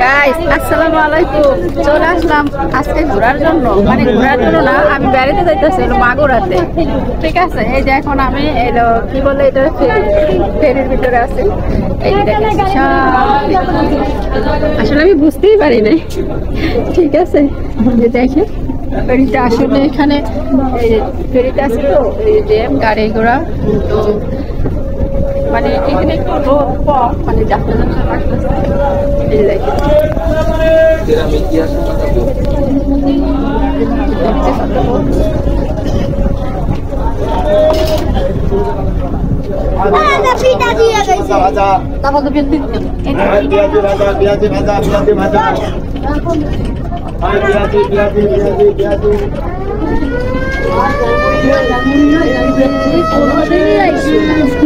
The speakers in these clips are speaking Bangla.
গাইস আসসালামু আলাইকুম। চলে আসলাম আজকে ঘোরার জন্য, মানে ঘোরার জন্য না, আমি বেড়াতে যাইতেছি মাগুরাতে। ঠিক আছে, এই যে এখন আমি এলো কি বলে এটা ফেরির ভিতরে আছি। এই আসলে আমি বুঝতেই পারি নাই। ঠিক আছে, দেখে ফেরিটা আসলে এখানে ফেরিটা আছে তো এই যে গাড়ি ঘোড়া, তো মানে এখানে একটু রোদ কম, মানে যাত্রা যাত্রা লাগতেছে। এই যে দেখেন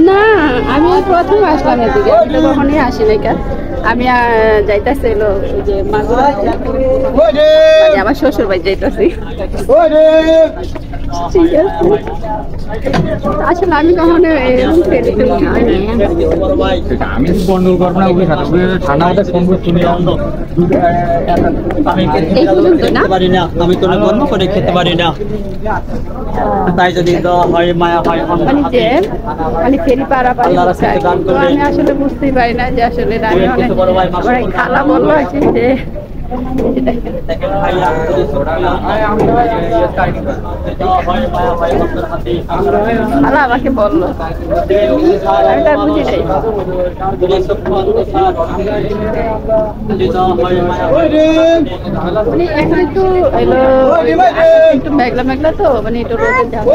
না, আমি প্রথম আসলাম এদিকে, আমি তো কখনই আসি নাই। আমি যাইতেছি যে মাগুরা, আমার শ্বশুর বাড়ি যাইতেছি। ঠিক আছে, আসলে আমি কখনো আমি বন্ডল করবো না, আমি কোনো গর্ব করে খেতে পারি না। তাই যদি হয় মায়া হয়, মানে ফেরি পারাপারি আমি আসলে বুঝতেই পারি না যে আসলে আমি অনেক খালা বললো আর কি যে খালা আমাকে বললো, আমি তার বুঝি নাই। মানে এখন একটু একটু মেঘলা মেঘলা তো, মানে একটু রোদে যাবো।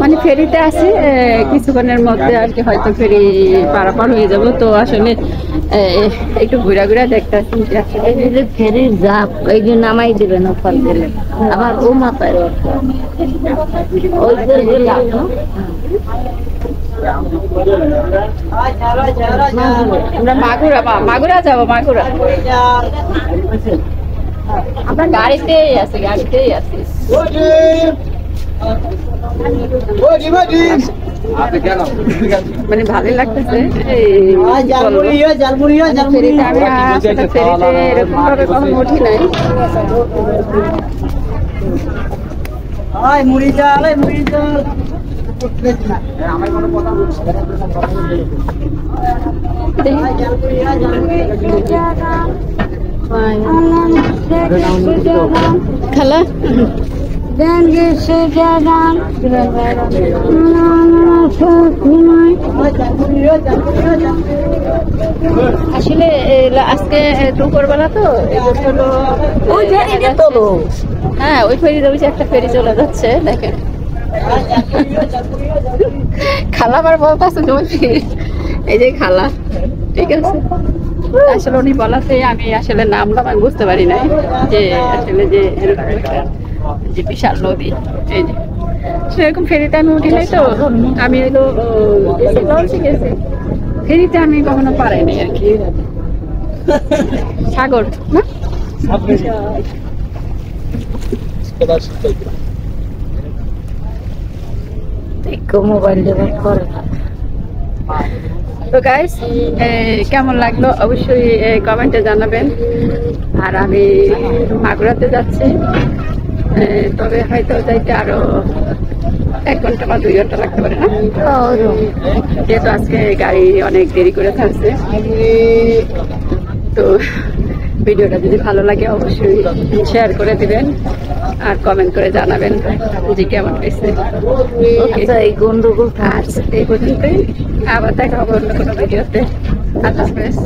মানে ফেরিতে আছি, কিছুক্ষণের মধ্যে আর কি হয়তো ফেরি পারাপার হয়ে যাবো। তো আসলে একটু ঘুরা ঘুরা দেখতে আসছি আসলে ফেরির জাপ এই যে নামাই দিলেন, ফল দিলেন আবার ও মাথায় আমরা মাগুরা যাবো। মাগুরা আমরা গাড়িতেই আছি, মানে ভালোই লাগতেছে। ফেরিতে এরকম ভাবে কখনো উঠি নাই। খালা আসলে আজকে দুপুরবেলা তো হ্যাঁ, ওই ফেরি দেবো, একটা ফেরি চলে যাচ্ছে দেখেন। খালা আবার বলতেছে যে ওই ফেরি, এই যে খালা। ঠিক আছে, আসলে উনি বলাতে আমি আসলে নামলাম, আমি বুঝতে পারি নাই যে আসলে যে যে বিশাল নদী। এই যে সেরকম ফেরিতে আমি উঠি নাই, তো আমি এলো গেছি ফেরিতে আমি কখনো পারাইনি আর কি। সাগর না মোবাইল তো গাইস, কেমন লাগলো অবশ্যই কমেন্টে জানাবেন। আর আমি মাগুরাতে যাচ্ছি, তবে হয়তো যাইতে আরো 1 ঘন্টা বা 2 ঘন্টা লাগতে পারে না, যেহেতু আজকে গাড়ি অনেক দেরি করে থাকছে। তো ভিডিওটা যদি ভালো লাগে অবশ্যই শেয়ার করে দিবেন আর কমেন্ট করে জানাবেন যে কেমন হয়েছে। এই গন্ডগোল আর এই পর্যন্তই, আবার দেখা হবে অন্য কোনো ভিডিওতে। আল্লাহ হাফেজ।